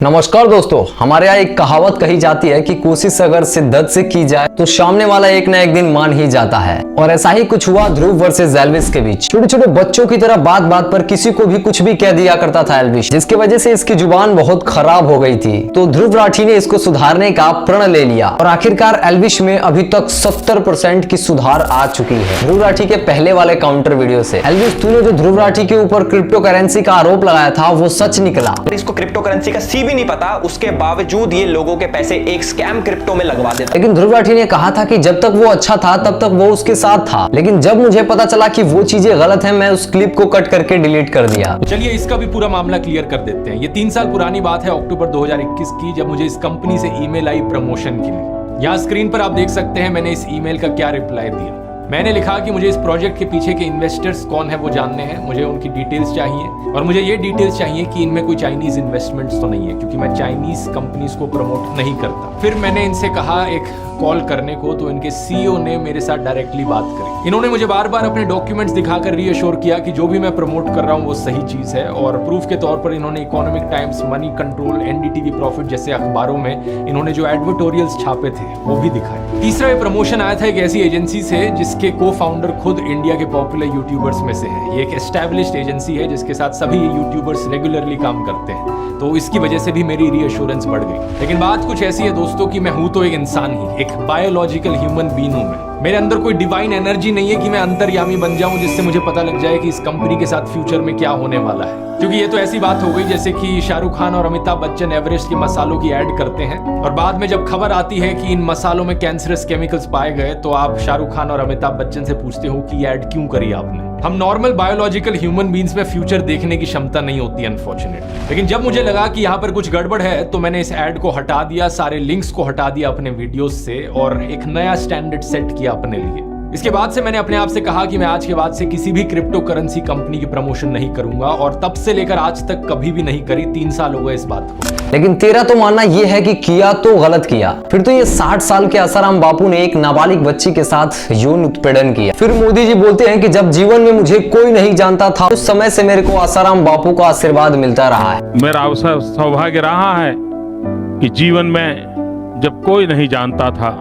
नमस्कार दोस्तों, हमारे यहाँ एक कहावत कही जाती है कि कोशिश अगर शिद्दत से की जाए तो सामने वाला एक ना एक दिन मान ही जाता है। और ऐसा ही कुछ हुआ ध्रुव वर्सेस एल्विस के बीच। छोटे छोटे बच्चों की तरह बात बात पर किसी को भी कुछ भी कह दिया करता था एल्विस, जिसकी वजह से इसकी जुबान बहुत खराब हो गई थी। तो ध्रुव राठी ने इसको सुधारने का प्रण ले लिया और आखिरकार एल्विस में अभी तक 70% की सुधार आ चुकी है। ध्रुव राठी के पहले वाले काउंटर वीडियो से। एल्विस, तूने जो ध्रुव राठी के ऊपर क्रिप्टो करेंसी का आरोप लगाया था वो सच निकला। इसको क्रिप्टो करेंसी का सी भी नहीं पता, उसके बावजूद ये लोगों के पैसे एक स्कैम क्रिप्टो में लगवा देता। लेकिन ध्रुव राठी ने कहा था कि जब तक वो अच्छा था तब तक वो उसके साथ था, लेकिन जब मुझे पता चला कि वो चीजें गलत हैं, मैं उस क्लिप को कट करके डिलीट कर दिया। चलिए इसका भी पूरा मामला क्लियर कर देते हैं। ये 3 साल पुरानी बात है, अक्टूबर 2021 की, जब मुझे इस कंपनी से ईमेल आई प्रमोशन के लिए। यहाँ स्क्रीन पर आप देख सकते हैं मैंने इस ईमेल का क्या रिप्लाई दिया। मैंने लिखा कि मुझे इस प्रोजेक्ट के पीछे के इन्वेस्टर्स कौन है वो जानने हैं, मुझे उनकी डिटेल्स चाहिए और मुझे ये डिटेल्स चाहिए कि इनमें कोई चाइनीज इन्वेस्टमेंट्स तो नहीं है, क्योंकि मैं चाइनीज कंपनीज को प्रमोट नहीं करता। फिर मैंने इनसे कहा एक कॉल करने को, तो इनके सीईओ ने मेरे साथ डायरेक्टली बात करी। इन्होंने मुझे बार बार अपने डॉक्यूमेंट्स दिखाकर रीअश्योर किया कि जो भी मैं प्रमोट कर रहा हूँ वो सही चीज है, और प्रूफ के तौर पर इन्होंने economic times, money control, NDTV profit जैसे अखबारों में इन्होंने जो एडवर्टोरियल्स छापे थे वो भी दिखाए। तीसरा ये प्रमोशन आया था एक ऐसी एजेंसी से जिसके को फाउंडर खुद इंडिया के पॉपुलर यूट्यूबर्स में से है। ये एक एस्टैब्लिश्ड एजेंसी है जिसके साथ सभी यूट्यूबर्स रेगुलरली काम करते हैं, तो इसकी वजह से भी मेरी रीअश्योरेंस बढ़ गई। लेकिन बात कुछ ऐसी है दोस्तों कि मैं हूं तो एक इंसान ही, एक बायोलॉजिकल ह्यूमन बीइंग हूं मैं। मेरे अंदर कोई डिवाइन एनर्जी नहीं है कि मैं अंतर्यामी बन जाऊं जिससे मुझे पता लग जाए कि इस कंपनी के साथ फ्यूचर में क्या होने वाला है। क्योंकि ये तो ऐसी बात हो गई जैसे कि शाहरुख खान और अमिताभ बच्चन एवरेस्ट के मसालों की ऐड करते हैं और बाद में जब खबर आती है कि इन मसालों में कैंसरस केमिकल्स पाए गए, तो आप शाहरुख खान और अमिताभ बच्चन से पूछते हो कि ये ऐड क्यों करी आपने। हम नॉर्मल बायोलॉजिकल ह्यूमन बीइंग्स में फ्यूचर देखने की क्षमता नहीं होती अनफॉर्चुनेटली। लेकिन जब मुझे लगा कि यहाँ पर कुछ गड़बड़ है तो मैंने इस ऐड को हटा दिया, सारे लिंक्स को हटा दिया अपने वीडियोस से और एक नया स्टैंडर्ड सेट किया अपने लिए। इसके बाद से मैंने अपने आप से कहा कि मैं आज के बाद से किसी भी क्रिप्टो करेंसी कंपनी की प्रमोशन नहीं करूंगा, और तब से लेकर आज तक कभी भी नहीं करी। 3 साल हो गए इस बात को। लेकिन तेरा तो मानना ये है कि किया तो गलत किया। फिर तो ये 60 साल के आसाराम बापू ने एक नाबालिग बच्ची के साथ यौन उत्पीड़न किया। फिर मोदी जी बोलते हैं कि जब जीवन में मुझे कोई नहीं जानता था उस समय से मेरे को आसाराम बापू का आशीर्वाद मिलता रहा है। मेरा अवसर सौभाग्य रहा है कि जीवन में जब कोई नहीं जानता था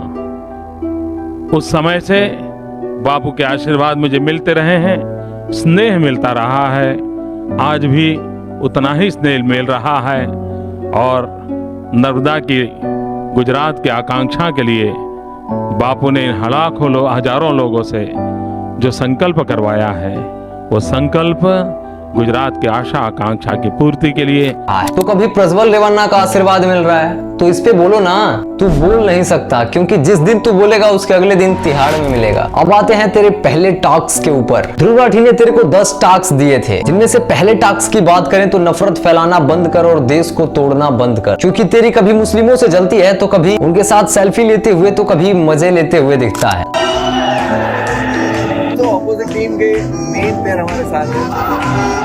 उस समय से बापू के आशीर्वाद मुझे मिलते रहे हैं, स्नेह मिलता रहा है, आज भी उतना ही स्नेह मिल रहा है। और नर्मदा की गुजरात की आकांक्षा के लिए बापू ने लाखों हजारों लोगों से जो संकल्प करवाया है, वो संकल्प गुजरात की आशा आकांक्षा की पूर्ति के लिए। तो कभी प्रज्वल रेवन्ना का आशीर्वाद मिल रहा है तो इस पे बोलो ना। तू बोल नहीं सकता क्योंकि जिस दिन तू बोलेगा उसके अगले दिन तिहाड़ में मिलेगा। अब आते हैं तेरे पहले टास्क के ऊपर। ध्रुव राठी ने तेरे को 10 टास्क दिए थे, जिनमें से पहले टास्क की बात करें तो नफरत फैलाना बंद कर और देश को तोड़ना बंद कर। क्योंकि तेरी कभी मुस्लिमों से जलती है तो कभी उनके साथ सेल्फी लेते हुए तो कभी मजे लेते हुए दिखता है। तो ऑपोजिट टीम के मेन प्लेयर हमारे साथ हैं।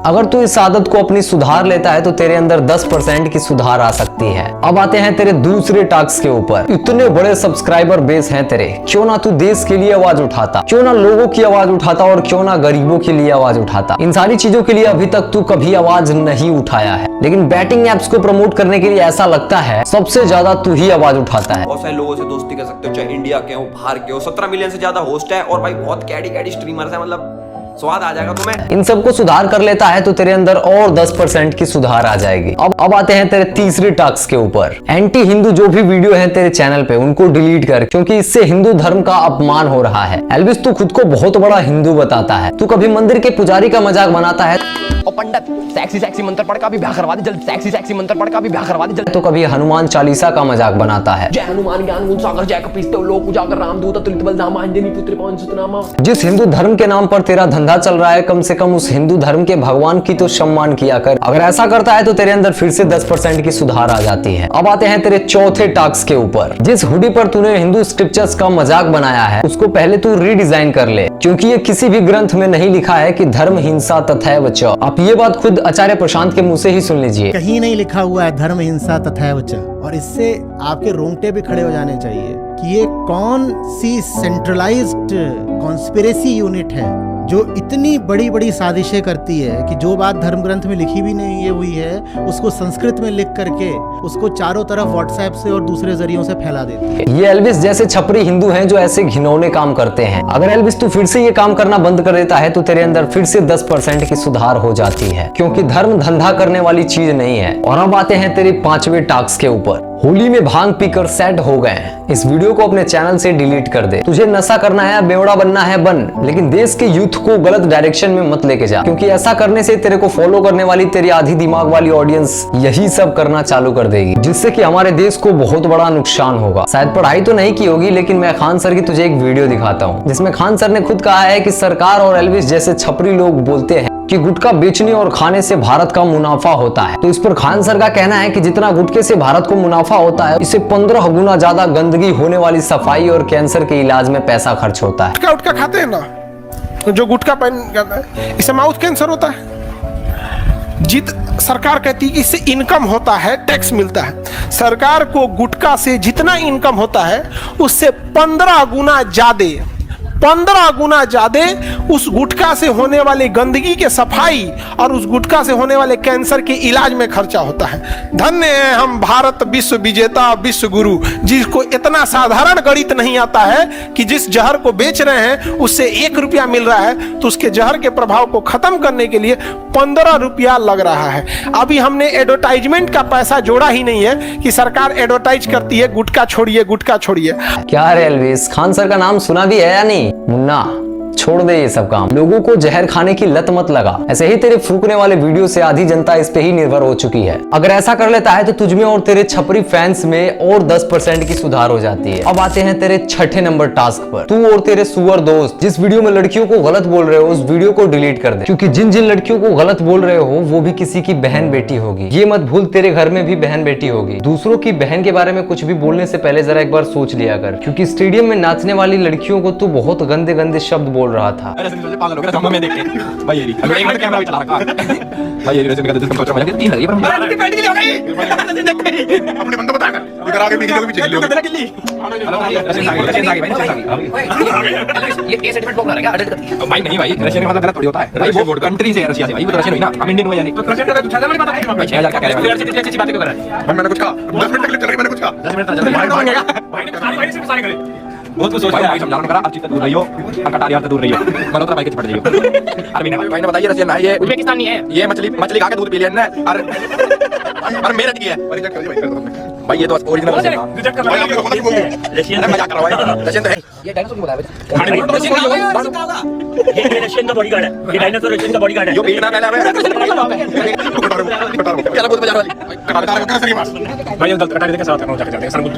अगर तू इस आदत को अपनी सुधार लेता है तो तेरे अंदर 10% की सुधार आ सकती है। अब आते हैं तेरे दूसरे टास्क के ऊपर। इतने बड़े सब्सक्राइबर बेस हैं तेरे, क्यों ना तू देश के लिए आवाज उठाता, क्यों ना लोगों की आवाज उठाता और क्यों ना गरीबों के लिए आवाज उठाता। इन सारी चीजों के लिए अभी तक तू कभी आवाज नहीं उठाया है, लेकिन बैटिंग एप्स को प्रमोट करने के लिए ऐसा लगता है सबसे ज्यादा तू ही आवाज उठाता है। बहुत सारे लोगों से दोस्ती कर सकते हो, चाहे इंडिया के हो, बाहर के हो। 17 मिलियन से ज्यादा होस्ट है और भाई बहुत कैडी स्ट्रीमर्स है, मतलब स्वाद आ जाएगा तुम्हें। इन सबको सुधार कर लेता है तो तेरे अंदर और 10% की सुधार आ जाएगी। अब आते हैं तेरे तीसरे टास्क के ऊपर। एंटी हिंदू जो भी वीडियो है तेरे चैनल पे उनको डिलीट कर, क्योंकि इससे हिंदू धर्म का अपमान हो रहा है। एल्विस, तू खुद को बहुत बड़ा हिंदू बताता है, तू कभी मंदिर के पुजारी का मजाक बनाता है, और पंडित सेक्सी मंत्र पढ़ का भी ब्याह करवा दे जल्दी, सेक्सी मंत्र पढ़ का भी ब्याह करवा दे जल्दी। तो कभी हनुमान चालीसा का मजाक बनाता है। जय हनुमान ज्ञान गुण सागर जय कपीसते लोक उजागर रामदूत तुलित बलधामा अंजनी पुत्र पवन सुतनामा। जिस हिंदू धर्म के नाम पर तेरा धंधा चल रहा है, कम से कम उस हिंदू धर्म के भगवान की तो सम्मान किया कर। अगर ऐसा करता है तो तेरे अंदर फिर से 10% की सुधार आ जाती है। अब आते हैं तेरे चौथे टास्क के ऊपर। जिस हुडी पर तूने हिंदू स्क्रिप्चर्स का मजाक बनाया है उसको पहले तू रीडिजाइन कर ले, क्योंकि ये किसी भी ग्रंथ में नहीं लिखा है कि धर्म हिंसा तथैव च। आप ये बात खुद आचार्य प्रशांत के मुंह से ही सुन लीजिए। कहीं नहीं लिखा हुआ है धर्म हिंसा तथैव च, और इससे आपके रोंगटे भी खड़े हो जाने चाहिए। कि ये कौन सी सेंट्रलाइज्ड कॉन्स्पिरेसी यूनिट है जो इतनी बड़ी बड़ी साजिशें करती है कि जो बात धर्म ग्रंथ में लिखी भी नहीं है हुई है उसको संस्कृत में लिख करके उसको चारों तरफ व्हाट्सएप से और दूसरे जरियों से फैला देती है। ये एल्विस जैसे छपरी हिंदू हैं जो ऐसे घिनौने काम करते हैं। अगर एल्विस तू फिर से ये काम करना बंद कर देता है तो तेरे अंदर फिर से 10% की सुधार हो जाती है, क्योंकि धर्म धंधा करने वाली चीज नहीं है। और अब आते हैं तेरे 5वें टास्क के ऊपर। होली में भांग पीकर सेट हो गए हैं, इस वीडियो को अपने चैनल से डिलीट कर दे। तुझे नशा करना है, बेवड़ा बनना है बन, लेकिन देश के यूथ को गलत डायरेक्शन में मत लेके जा, क्योंकि ऐसा करने से तेरे को फॉलो करने वाली तेरी आधी दिमाग वाली ऑडियंस यही सब करना चालू कर देगी, जिससे कि हमारे देश को बहुत बड़ा नुकसान होगा। शायद पढ़ाई तो नहीं की होगी, लेकिन मैं खान सर की तुझे एक वीडियो दिखाता हूँ जिसमें खान सर ने खुद कहा है कि सरकार और एल्विस जैसे छपरी लोग बोलते हैं कि गुटखा बेचने और खाने से भारत का मुनाफा होता है। तो इस पर खान सर का कहना है कि जितना गुटखे से भारत को मुनाफा होता है, इससे 15 गुना ज्यादा गंदगी होने वाली सफाई और कैंसर के इलाज में पैसा खर्च होता है। गुटखा खाते हैं ना, जो गुटखा पान करता है इससे माउथ कैंसर होता है। सरकार कहती है कि इससे इनकम होता है, टैक्स मिलता है। सरकार को गुटखा से जितना इनकम होता है उससे 15 गुना ज्यादा उस गुटखा से होने वाली गंदगी के सफाई और उस गुटखा से होने वाले कैंसर के इलाज में खर्चा होता है। धन्य है हम भारत विश्व विजेता विश्व गुरु, जिसको इतना साधारण गणित नहीं आता है कि जिस जहर को बेच रहे हैं उससे 1 रुपया मिल रहा है, तो उसके जहर के प्रभाव को खत्म करने के लिए 15 रुपया लग रहा है। अभी हमने एडवर्टाइजमेंट का पैसा जोड़ा ही नहीं है कि सरकार एडवर्टाइज करती है गुटखा छोड़िए, गुटखा छोड़िए। क्या रे एल्विस, खान सर का नाम सुना भी है या नहीं? मुन्ना छोड़ दे ये सब काम, लोगों को जहर खाने की लत मत लगा। ऐसे ही तेरे फूकने वाले वीडियो से आधी जनता इस पे ही निर्भर हो चुकी है। अगर ऐसा कर लेता है तो तुझमें और तेरे छपरी फैंस में और 10% की सुधार हो जाती है। अब आते हैं तेरे 6ठे नंबर टास्क पर। तू और तेरे सुअर दोस्त जिस वीडियो में लड़कियों को गलत बोल रहे हो उस वीडियो को डिलीट कर दे, क्योंकि जिन जिन लड़कियों को गलत बोल रहे हो वो भी किसी की बहन बेटी होगी। ये मत भूल, तेरे घर में भी बहन बेटी होगी। दूसरों की बहन के बारे में कुछ भी बोलने से पहले जरा एक बार सोच लिया कर, क्योंकि स्टेडियम में नाचने वाली लड़कियों को तू बहुत गंदे गंदे शब्द बोल रहा था। पागल हो गया में देख के भाई। ये एक मिनट कैमरा भी चला रखा भाई। ये रेसिपी का दिस कंट्रोल में तीन लगी पर हम बैठ के ले गई अपने बंदो बता कर इधर आगे पीछे भी चेक लियो तेरा किल्ली रशियन आगे भाई, ये सर्टिफिकेट बोल रहा है क्या भाई? नहीं भाई, रशियन का मतलब गलत थोड़ी होता है भाई। वो कंट्री से है, रशिया से भाई। वो तो रशियन हुई ना, हम इंडियन हुए यानी। तो रशियन का 6000 वाली बात है भाई। 6000 का कह रहे हैं, अच्छी बातें क्यों कर रहा है भाई? मैंने कुछ कहा 10 मिनट तक चल रही, मैंने कुछ कहा 10 मिनट तक चल रही भाई से सारे करे बहुत कुछ सोच भाई समझाना करा। अच्छी दूर रही हो, कटारिया से दूर रही हो, मल्होत्रा भाई के पड़ जाइए। अरे भाई ने बताइए रशियन है, ये उज्बेकिस्तानी है, ये मछली खा के दूध पी लिया है और मेहनत की है भाई। ये तो ओरिजिनल रिजेक्ट कर रहा है रशियन, मजाक कर रहा है। रशियन तो है, ये डायनासोर की बताया ये रशियन का बॉडीगार्ड है, ये डायनासोर रशियन का बॉडीगार्ड है। जो पीटना पहले हमें क्या बोल बाजार वाली भाई गलत कटारी देके साथ करना जाके सर कुछ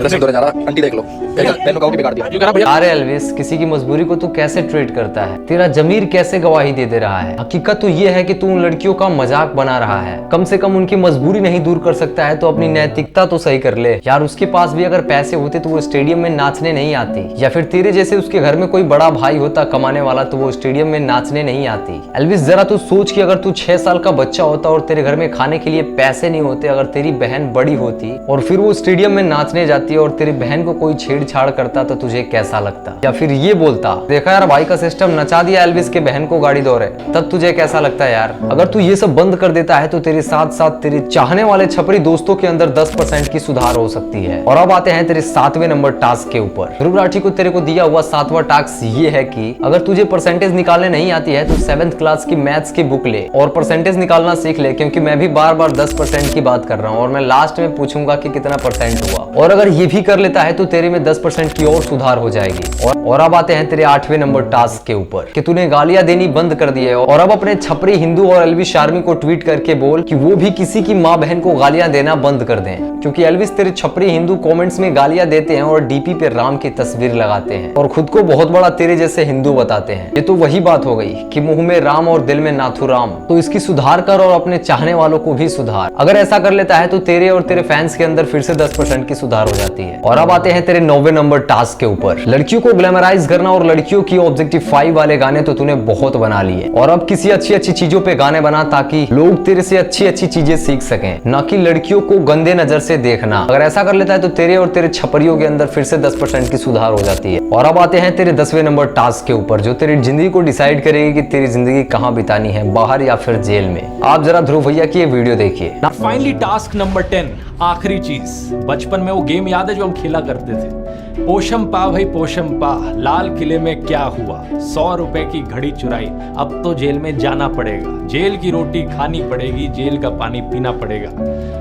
रशियन तो ज्यादा आंटी देख लो, एक नॉकआउट ही बिगाड़ दिया। क्यों करा भैया? अरे एल्विस, किसी की मजबूरी को तू कैसे ट्रीट करता है? तेरा जमीर कैसे गवाही दे रहा है? हकीकत तो ये है कि तू उन लड़कियों का मजाक बना रहा है। कम से कम उनकी मजबूरी नहीं दूर कर सकता है तो अपनी नैतिकता तो सही कर ले यार। उसके पास भी अगर पैसे होते तो वो स्टेडियम में नाचने नहीं आती, या फिर तेरे जैसे उसके घर में कोई बड़ा भाई होता कमाने वाला तो वो स्टेडियम में नाचने नहीं आती। एल्विस जरा तू सोच कि अगर तू 6 साल का बच्चा होता और तेरे घर में खाने के लिए पैसे नहीं होते, अगर तेरी बहन बड़ी होती और फिर वो स्टेडियम में नाचने जाती और तेरी बहन को कोई छेड़छाड़ करता तो तुझे कैसा लगता? या फिर ये बोलता देखा यार भाई का सिस्टम नचा दिया एल्विस के बहन को गाड़ी दौड़े, तब तुझे कैसा लगता है यार? अगर तू ये सब बंद कर देता है तो तेरे साथ साथ तेरे चाहने वाले छपरी दोस्तों के अंदर 10% की सुधार हो सकती है। और अब आते हैं तेरे 7वें नंबर टास्क के ऊपर। ध्रुव राठी को तेरे को दिया हुआ 7वां टास्क ये है कि अगर तुझे परसेंटेज निकालने नहीं आती है तो 7th क्लास की मैथ्स की बुक ले और परसेंटेज निकालना सीख ले, क्योंकि मैं भी बार बार 10% की बात कर रहा हूँ और मैं लास्ट में पूछूंगा कि कितना परसेंट हुआ। और अगर ये भी कर लेता है तो तेरे में 10% की और सुधार हो जाएगी। और अब आते हैं तेरे 8वें नंबर टास्क के ऊपर कि तूने गालियां देनी बंद कर दी है। और अब अपने छपरी हिंदू और एल्विस आर्मी को ट्वीट करके बोल कि वो भी किसी की माँ बहन को गालियां देना बंद कर दें, क्योंकि एल्विस तेरे छपरी हिंदू कमेंट्स में गालियां देते हैं और डीपी पे राम की तस्वीर लगाते हैं और खुद को बहुत बड़ा तेरे जैसे हिंदू बताते हैं। ये तो वही बात हो गई कि मुंह में राम और दिल में नाथुराम। तो इसकी सुधार कर और अपने चाहने वालों को भी सुधार। अगर ऐसा कर लेता है तो तेरे और तेरे फैंस के अंदर फिर से 10% की सुधार हो जाती है। और अब आते हैं तेरे 9वें नंबर टास्क के ऊपर। लड़कियों को ग्लैमराइज करना और लड़कियों की ऑब्जेक्टिफाई वाले गाने तो तूने बहुत बना लिए, और अब किसी अच्छी अच्छी चीजों पे गाने बना ताकि लोग तेरे से अच्छी अच्छी चीजें सीख सकें, ना कि लड़कियों को गंदे नजर से उसे देखना। अगर ऐसा कर लेता है तो तेरे और तेरे छपरियों के अंदर फिर से 10% की सुधार हो जाती है। और अब आते हैं तेरे 10वें नंबर टास्क के ऊपर, जो तेरी जिंदगी को डिसाइड करेगी कि तेरी जिंदगी कहाँ बितानी है, बाहर या फिर जेल में। आप जरा ध्रुव भैया की ये वीडियो देखिए। फाइनली टास्क नंबर 10, आखिरी चीज। बचपन में वो गेम याद है जो हम खेला करते थे, पोशम पा भाई पोशम पा, लाल किले में क्या हुआ, 100 रुपए की घड़ी चुराई, अब तो जेल में जाना पड़ेगा, जेल की रोटी खानी पड़ेगी, जेल का पानी पीना पड़ेगा,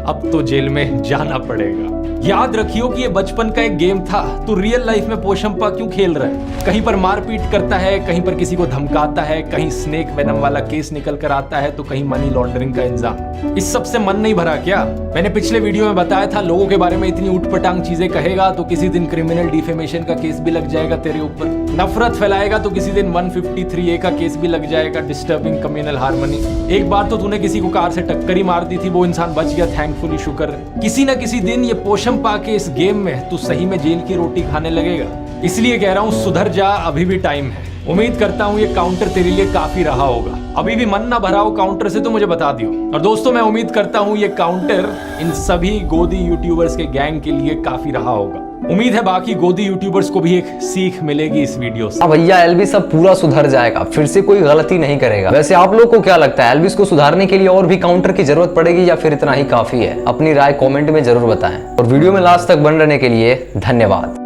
अब तो जेल में जाना पड़ेगा। याद रखियो कि ये बचपन का एक गेम था, तो रियल लाइफ में पोशंपा क्यों खेल रहा है? कहीं पर मारपीट करता है, कहीं पर किसी को धमकाता है, कहीं स्नेक वेनम वाला केस निकल कर आता है, तो कहीं मनी लॉन्ड्रिंग का इंजाम। इस सब से मन नहीं भरा क्या? मैंने पिछले वीडियो में बताया था, लोगों के बारे में इतनी उठपटांग चीजें कहेगा तो किसी दिन क्रिमिनल डिफेमेशन का केस भी लग जाएगा तेरे ऊपर। नफरत फैलाएगा तो किसी दिन 153A का केस भी लग जाएगा, डिस्टर्बिंग कम्युनल हार्मनी। एक बार तो तूने किसी को कार से टक्कर ही मार दी थी, वो इंसान बच गया, थैंकफुली शुक्र है। किसी ना किसी दिन ये पोशम पा के इस गेम में तू सही में जेल की रोटी खाने लगेगा। इसलिए कह रहा हूँ सुधर जा, अभी भी टाइम है। उम्मीद करता हूँ ये काउंटर तेरे लिए काफी रहा होगा। अभी भी मन ना भरा हो काउंटर से तो मुझे बता दियो। और दोस्तों मैं उम्मीद करता हूँ ये काउंटर इन सभी गोदी यूट्यूबर्स के गैंग के लिए काफी रहा होगा। उम्मीद है बाकी गोदी यूट्यूबर्स को भी एक सीख मिलेगी इस वीडियो से। भैया एल्विस अब पूरा सुधर जाएगा, फिर से कोई गलती नहीं करेगा। वैसे आप लोग को क्या लगता है, एल्विस को सुधारने के लिए और भी काउंटर की जरूरत पड़ेगी या फिर इतना ही काफी है? अपनी राय कमेंट में जरूर बताएं और वीडियो में लास्ट तक बने रहने के लिए धन्यवाद।